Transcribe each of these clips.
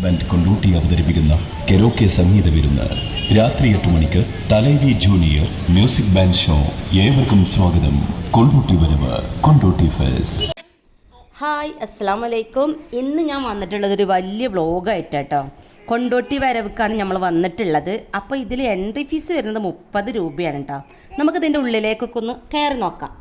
Band Kondotty അവതരിപ്പിക്കുന്ന കെരോക്കെ സംഗീത വിരുന്ന് രാത്രി 8 മണിക്ക് Thalaivi junior music band show. ഏവർക്കും സ്വാഗതം. കൊണ്ടോട്ടി വരവ്, കൊണ്ടോട്ടി ഫെസ്റ്റ്. ഹായ്, അസ്സലാമു അലൈക്കും. ഇന്ന് ഞാൻ വന്നിട്ടുള്ളത് ഒരു വലിയ വ്ളോഗായിട്ടോ. കൊണ്ടോട്ടി വരവുക്കാണ് നമ്മൾ വന്നിട്ടുള്ളത്. അപ്പോൾ ഇതിൽ എൻട്രി ഫീസ് വരുന്നത് 30 രൂപയാണ് കേട്ടോ. നമുക്കിതിൻ്റെ ഉള്ളിലേക്കൊക്കെ ഒന്ന് കയറി നോക്കാം.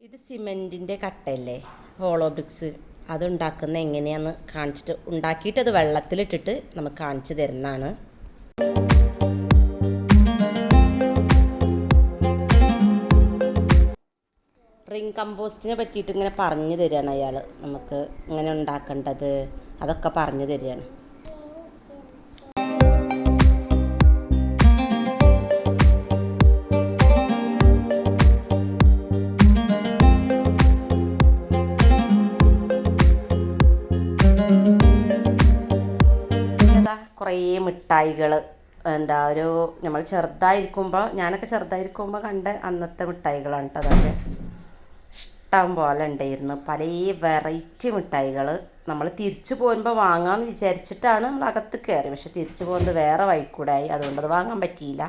ഇത് സിമെൻറ്റിൻ്റെ കട്ടയല്ലേ, ഹോളോ ബ്രിക്സ്. അതുണ്ടാക്കുന്ന എങ്ങനെയാണെന്ന് കാണിച്ചിട്ട്, ഉണ്ടാക്കിയിട്ട് അത് വെള്ളത്തിലിട്ടിട്ട് നമുക്ക് കാണിച്ചു തരുന്നതാണ്. റിംഗ് കമ്പോസ്റ്റിനെ പറ്റിയിട്ട് ഇങ്ങനെ പറഞ്ഞു തരികയാണ് അയാൾ. നമുക്ക് ഇങ്ങനെ ഉണ്ടാക്കേണ്ടത് അതൊക്കെ പറഞ്ഞു തരികയാണ്. കുറേ മിഠായികൾ, ഒരു നമ്മൾ ചെറുതായിരിക്കുമ്പോൾ, ഞാനൊക്കെ ചെറുതായിരിക്കുമ്പോൾ കണ്ട അന്നത്തെ മിഠായികളാണ് കേട്ടോ. അതൊക്കെ ഇഷ്ടം പോലെ ഉണ്ടായിരുന്നു. പല വെറൈറ്റി മിഠായികൾ. നമ്മൾ തിരിച്ചു പോകുമ്പോൾ വാങ്ങാമെന്ന് വിചാരിച്ചിട്ടാണ് നമ്മൾ അകത്ത് കയറി. പക്ഷെ തിരിച്ചു പോകുന്നത് വേറെ വഴിക്കൂടായി, അതുകൊണ്ട് അത് വാങ്ങാൻ പറ്റിയില്ല.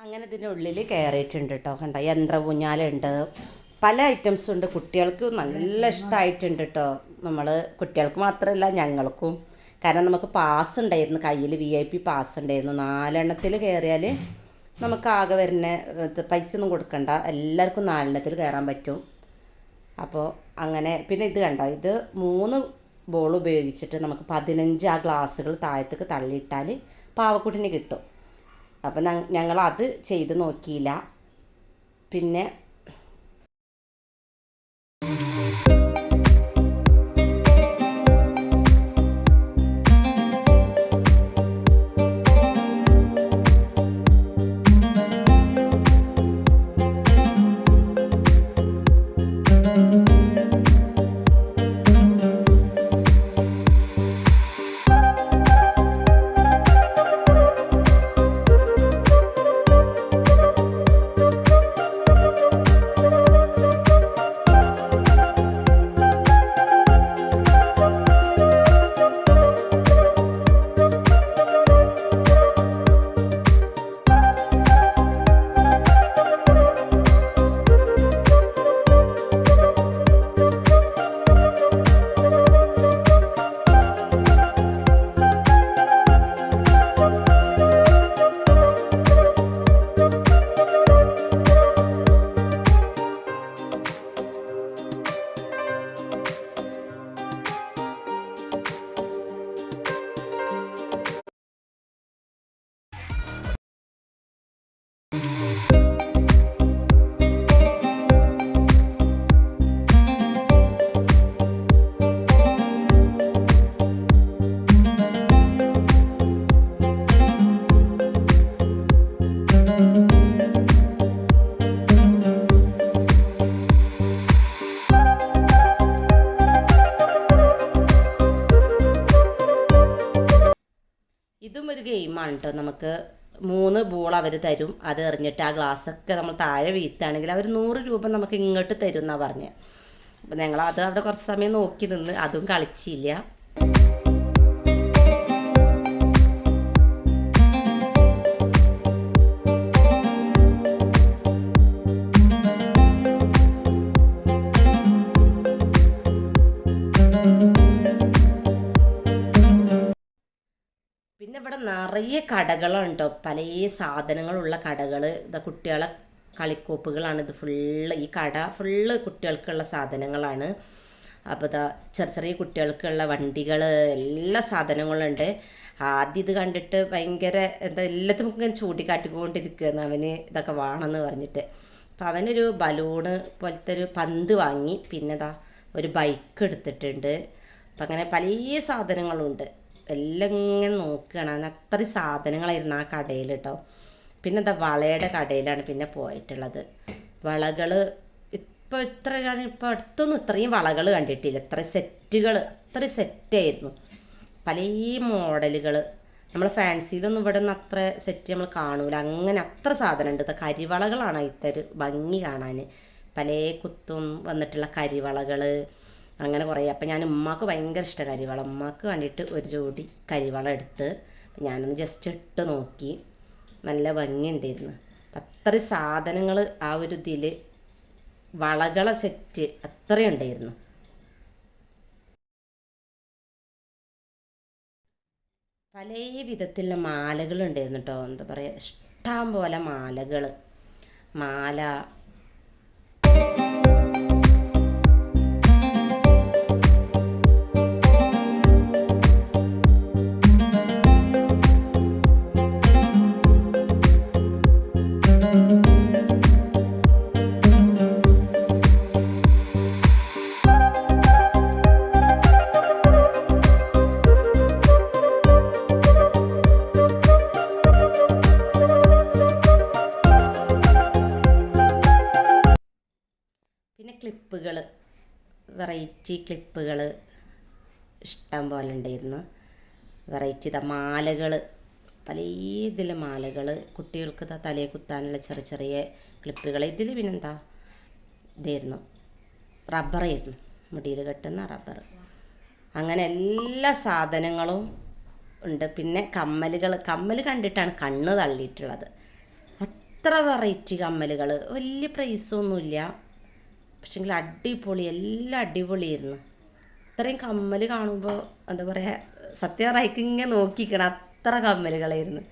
അങ്ങനെ ഇതിൻ്റെ ഉള്ളിൽ കയറിയിട്ടുണ്ട് കേട്ടോ. കണ്ട യന്ത്ര ഊഞ്ഞാലുണ്ട്, പല ഐറ്റംസും ഉണ്ട്. കുട്ടികൾക്ക് നല്ല ഇഷ്ടമായിട്ടുണ്ട് കേട്ടോ. നമ്മൾ കുട്ടികൾക്ക് മാത്രമല്ല ഞങ്ങൾക്കും. കാരണം നമുക്ക് പാസ് ഉണ്ടായിരുന്നു കയ്യിൽ, VIP പാസ് ഉണ്ടായിരുന്നു. 4 എണ്ണത്തിൽ കയറിയാൽ നമുക്ക് ആകെ വരുന്ന പൈസ ഒന്നും കൊടുക്കണ്ട, എല്ലാവർക്കും 4 എണ്ണത്തിൽ കയറാൻ പറ്റും. അപ്പോൾ അങ്ങനെ. പിന്നെ ഇത് കണ്ടോ, ഇത് 3 ബോൾ ഉപയോഗിച്ചിട്ട് നമുക്ക് 15 ആ ഗ്ലാസ്സുകൾ താഴത്തേക്ക് തള്ളിയിട്ടാൽ പാവക്കുട്ടിന് കിട്ടും. അപ്പം ഞങ്ങളത് ചെയ്ത് നോക്കിയില്ല. പിന്നെ ഇതും ഒരു ഗെയിമാണ് കേട്ടോ. നമുക്ക് 3 ബോൾ അവർ തരും. അത് എറിഞ്ഞിട്ട് ആ ഗ്ലാസ്സൊക്കെ നമ്മൾ താഴെ വീഴ്ത്തുകയാണെങ്കിൽ അവർ 100 രൂപ നമുക്ക് ഇങ്ങോട്ട് തരും എന്നാണ് പറഞ്ഞത്. അപ്പം ഞങ്ങളത് അവിടെ കുറച്ച് സമയം നോക്കി നിന്ന്, അതും കളിച്ചില്ല. പിന്നെ ഇവിടെ നിറയെ കടകളാണ് കേട്ടോ, പല സാധനങ്ങളുള്ള കടകൾ. ഇതാ കുട്ടികളെ കളിക്കോപ്പുകളാണ് ഇത് ഫുള്ള്. ഈ കട ഫുള്ള് കുട്ടികൾക്കുള്ള സാധനങ്ങളാണ്. അപ്പോൾ ഇതാ ചെറിയ കുട്ടികൾക്കുള്ള വണ്ടികൾ, എല്ലാ സാധനങ്ങളുണ്ട്. ആദ്യം ഇത് കണ്ടിട്ട് ഭയങ്കര എല്ലാത്തും ഇങ്ങനെ ചൂണ്ടിക്കാട്ടിക്കൊണ്ടിരിക്കുകയെന്ന്, അവന് ഇതൊക്കെ വേണമെന്ന് പറഞ്ഞിട്ട്. അപ്പോൾ അവനൊരു ബലൂണ് പോലത്തെ ഒരു പന്ത് വാങ്ങി. പിന്നെ ഇതാ ഒരു ബൈക്ക് എടുത്തിട്ടുണ്ട്. അപ്പം അങ്ങനെ പല സാധനങ്ങളുണ്ട്. എല്ലാം ഇങ്ങനെ നോക്കുകയാണ്. അതിന് അത്രയും സാധനങ്ങളായിരുന്നു ആ കടയിൽ കേട്ടോ. പിന്നെ എന്താ വളയുടെ കടയിലാണ് പിന്നെ പോയിട്ടുള്ളത്. വളകൾ ഇപ്പോൾ ഞാനിപ്പോൾ അടുത്തൊന്നും ഇത്രയും വളകൾ കണ്ടിട്ടില്ല. ഇത്ര സെറ്റുകൾ, അത്രയും സെറ്റായിരുന്നു. പല മോഡലുകൾ, നമ്മൾ ഫാൻസിയിലൊന്നും ഇവിടെ നിന്ന് അത്ര സെറ്റ് നമ്മൾ കാണൂല. അങ്ങനെ അത്ര സാധനം ഉണ്ട്. കരിവളകളാണ് ഇത്തൊരു ഭംഗി കാണാൻ. പല കുത്തും വന്നിട്ടുള്ള കരിവളകൾ അങ്ങനെ കുറേ. അപ്പം ഞാൻ ഉമ്മാക്ക് ഭയങ്കര ഇഷ്ടം കരിവള. ഉമ്മാക്ക് വേണ്ടിയിട്ട് ഒരു ജോഡി കരിവള എടുത്ത് ഞാനൊന്ന് ജസ്റ്റ് ഇട്ട് നോക്കി. നല്ല ഭംഗിയുണ്ടായിരുന്നു. അത്രയും സാധനങ്ങൾ ആ ഒരു ഇതിൽ വളകളെ സെറ്റ് അത്രയും ഉണ്ടായിരുന്നു. പല വിധത്തിലുള്ള മാലകളുണ്ടായിരുന്നു കേട്ടോ. എന്താ പറയുക, ഇഷ്ടം പോലെ മാലകൾ. മാല പിന്നെ ക്ലിപ്പുകൾ, വെറൈറ്റി ക്ലിപ്പുകൾ ഇഷ്ടം പോലെ ഉണ്ടായിരുന്നു. വെറൈറ്റി മാലകൾ, പല ഇതിൽ മാലകൾ, കുട്ടികൾക്ക് തലയെ കുത്താനുള്ള ചെറിയ ചെറിയ ക്ലിപ്പുകൾ. ഇതിൽ പിന്നെന്താ ഇതായിരുന്നു, റബ്ബറായിരുന്നു, മുടിയിൽ കെട്ടുന്ന റബ്ബർ. അങ്ങനെ എല്ലാ സാധനങ്ങളും ഉണ്ട്. പിന്നെ കമ്മൽ കണ്ടിട്ടാണ് കണ്ണ് തള്ളിയിട്ടുള്ളത്. അത്ര വെറൈറ്റി കമ്മലുകൾ, വലിയ പ്രൈസൊന്നുമില്ല, പക്ഷെങ്കിൽ അടിപൊളി, എല്ലാം അടിപൊളിയായിരുന്നു. ഇത്രയും കമ്മൽ കാണുമ്പോൾ എന്താ പറയുക, സത്യമായിട്ട് ഇങ്ങനെ നോക്കിക്കണം, അത്ര കമ്മലുകളായിരുന്നു.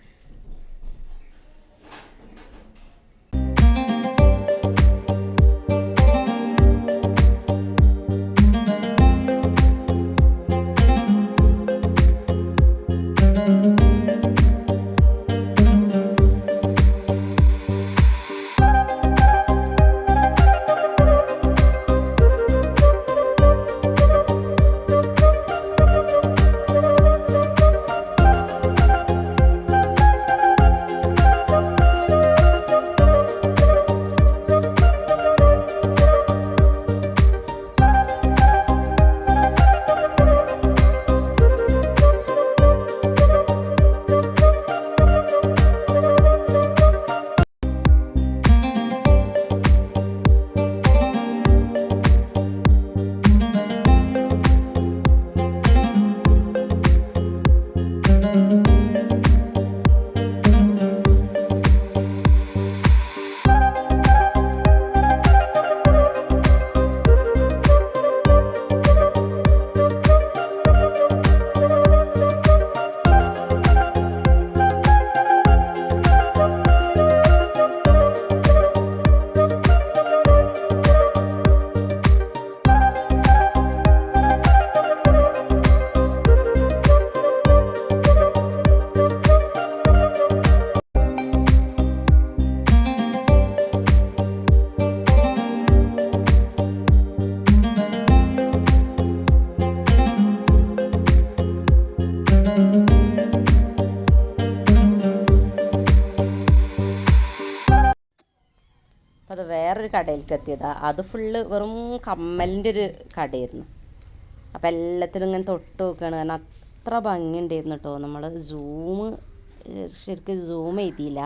അത് വേറൊരു കടയിലേക്ക് എത്തിയതാണ്. അത് ഫുള്ള് വെറും കമ്മലിൻ്റെ ഒരു കടയായിരുന്നു. അപ്പം എല്ലാത്തിനും ഇങ്ങനെ തൊട്ട് നോക്കുകയാണ്. കാരണം അത്ര ഭംഗിയുണ്ടായിരുന്നു കേട്ടോ. നമ്മൾ ശരിക്കും സൂം ചെയ്തില്ല,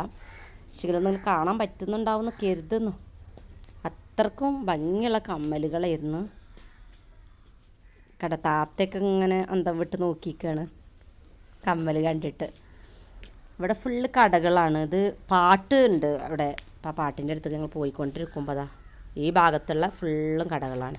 പക്ഷേ ഇതൊന്നും കാണാൻ പറ്റുന്നുണ്ടാവുമെന്ന് കരുതുന്നു. അത്രക്കും ഭംഗിയുള്ള കമ്മലുകളായിരുന്നു. താത്തയൊക്കെ ഇങ്ങനെ അന്തം വിട്ട് നോക്കിയിരിക്കുകയാണ് കമ്മൽ കണ്ടിട്ട്. ഇവിടെ ഫുള്ള് കടകളാണ്. ഇത് പാട്ട് ഉണ്ട് അവിടെ. അപ്പോൾ ആ പാട്ടിൻ്റെ അടുത്തേക്ക് ഞങ്ങൾ പോയിക്കൊണ്ടിരിക്കുമ്പോൾ അതാ ഈ ഭാഗത്തുള്ള ഫുള്ളും കടകളാണ്.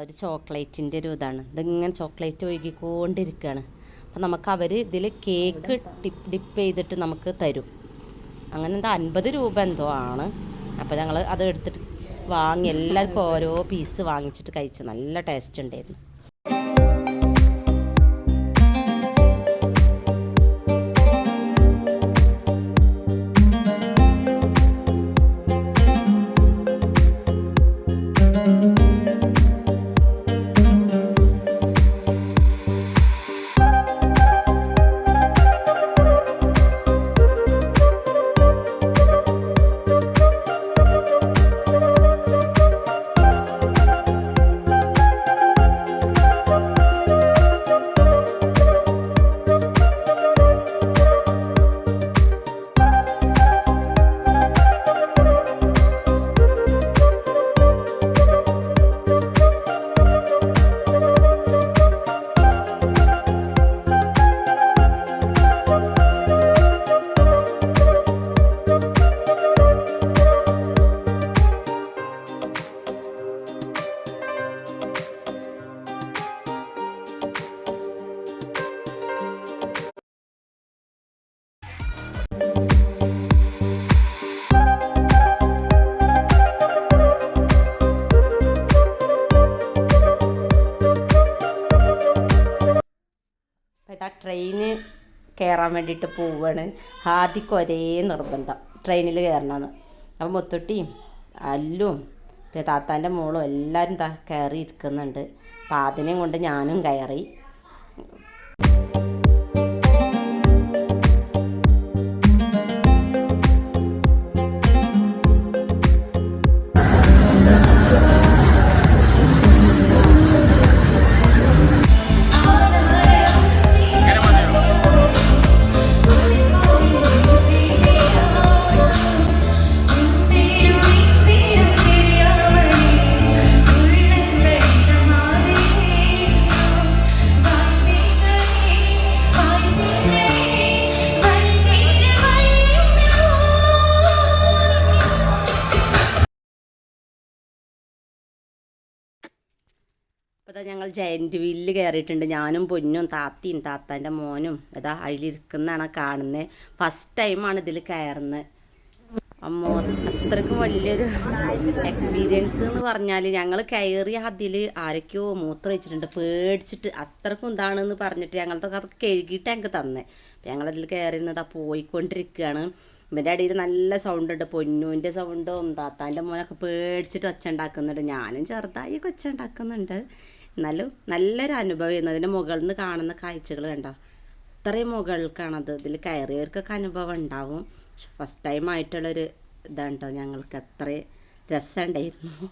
ഒരു ചോക്ലേറ്റിൻ്റെ ഒരു ഇതാണ്. ഇതിങ്ങനെ ചോക്ലേറ്റ് ഒഴുകിക്കൊണ്ടിരിക്കുകയാണ്. അപ്പോൾ നമുക്ക് അവർ ഇതിൽ കേക്ക് ഡിപ്പ് ചെയ്തിട്ട് നമുക്ക് തരും. അങ്ങനെ എന്താ 50 രൂപ എന്തോ ആണ്. അപ്പോൾ ഞങ്ങൾ അത് എടുത്തിട്ട് വാങ്ങി എല്ലാവർക്കും ഓരോ പീസ് വാങ്ങിച്ചിട്ട് കഴിച്ചു. നല്ല ടേസ്റ്റ് ഉണ്ടായിരുന്നു. ഇതാ ട്രെയിന് കയറാൻ വേണ്ടിയിട്ട് പോവുകയാണ്. ആദ്യക്ക് ഒരേ നിർബന്ധം ട്രെയിനിൽ കയറണമെന്ന്. അപ്പോൾ മുത്തുട്ടിയും അല്ലും പിന്നെ താത്താൻ്റെ മോളും എല്ലാവരും കയറി ഇരിക്കുന്നുണ്ട്. അപ്പോൾ അതിനെയും കൊണ്ട് ഞാനും കയറി. അപ്പോൾ അതാ ഞങ്ങൾ ജയൻറ്റ് വീലിൽ കയറിയിട്ടുണ്ട്. ഞാനും പൊന്നും താത്തയും താത്താൻ്റെ മോനും അതാ അതിലിരിക്കുന്നതാണ് കാണുന്നത്. ഫസ്റ്റ് ടൈമാണ് ഇതിൽ കയറുന്നത്. അമ്മോ അത്രയ്ക്കും വലിയൊരു എക്സ്പീരിയൻസ് എന്ന് പറഞ്ഞാൽ ഞങ്ങൾ കയറി അതിൽ ആരൊക്കെയോ മൂത്രം വെച്ചിട്ടുണ്ട്. പേടിച്ചിട്ട് അത്രക്കും ഇതാണെന്ന് പറഞ്ഞിട്ട് ഞങ്ങളതൊക്കെ അതൊക്കെ കഴുകിയിട്ട് ഞങ്ങൾക്ക് തന്നെ. അപ്പം ഞങ്ങളതിൽ കയറിയിരുന്നത് പോയിക്കൊണ്ടിരിക്കുകയാണ്. ഇതിൻ്റെ ഇടയിൽ നല്ല സൗണ്ട് ഉണ്ട്. പൊന്നൂൻ്റെ സൗണ്ടും താത്താൻ്റെ മോനൊക്കെ പേടിച്ചിട്ട് ഒച്ച ഉണ്ടാക്കുന്നുണ്ട്. ഞാനും ചെറുതായി ഒച്ച ഉണ്ടാക്കുന്നുണ്ട്. എന്നാലും നല്ലൊരു അനുഭവമായിരുന്നു. അതിൻ്റെ മുകളിൽ നിന്ന് കാണുന്ന കാഴ്ചകൾ കണ്ടോ, അത്രയും മുകൾക്കാണത്. ഇതിൽ കയറിയവർക്കൊക്കെ അനുഭവം ഉണ്ടാവും. പക്ഷെ ഫസ്റ്റ് ടൈം ആയിട്ടുള്ളൊരു ഇതാണ് കേട്ടോ. ഞങ്ങൾക്ക് അത്രയും രസമുണ്ടായിരുന്നു.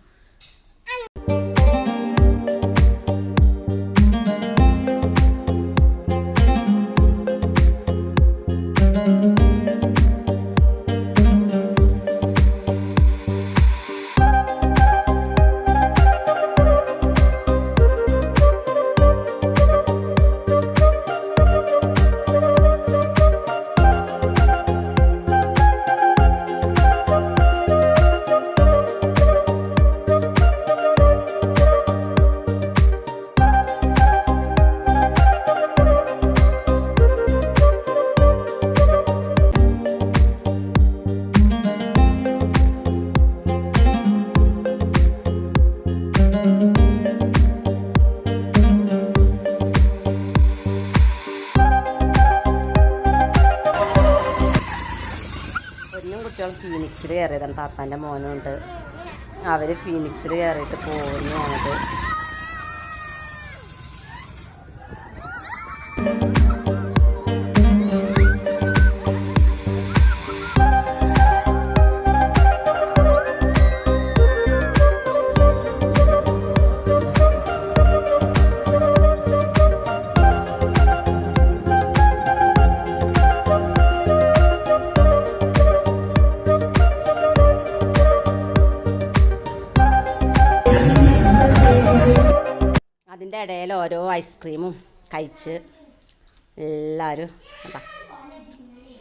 കുട്ടികൾ ഫീനിക്സിൽ കയറിയതാണ്. താത്താൻ്റെ മോനുണ്ട്. അവർ ഫീനിക്സിൽ കയറിയിട്ട് പോകുന്നതാണത്. അതിൻ്റെ ഇടയിൽ ഓരോ ഐസ്ക്രീമും കഴിച്ച് എല്ലാവരും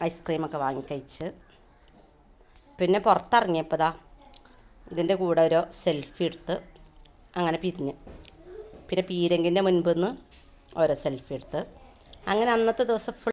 ഐസ്ക്രീമൊക്കെ വാങ്ങി കഴിച്ച് പിന്നെ പുറത്തിറങ്ങിയപ്പോൾ ഇതിൻ്റെ കൂടെ ഒരു സെൽഫി എടുത്ത് അങ്ങനെ പിരിഞ്ഞ് പിന്നെ പീരങ്കിൻ്റെ മുൻപിൽ നിന്ന് ഓരോ സെൽഫി എടുത്ത് അങ്ങനെ അന്നത്തെ ദിവസം ഫുൾ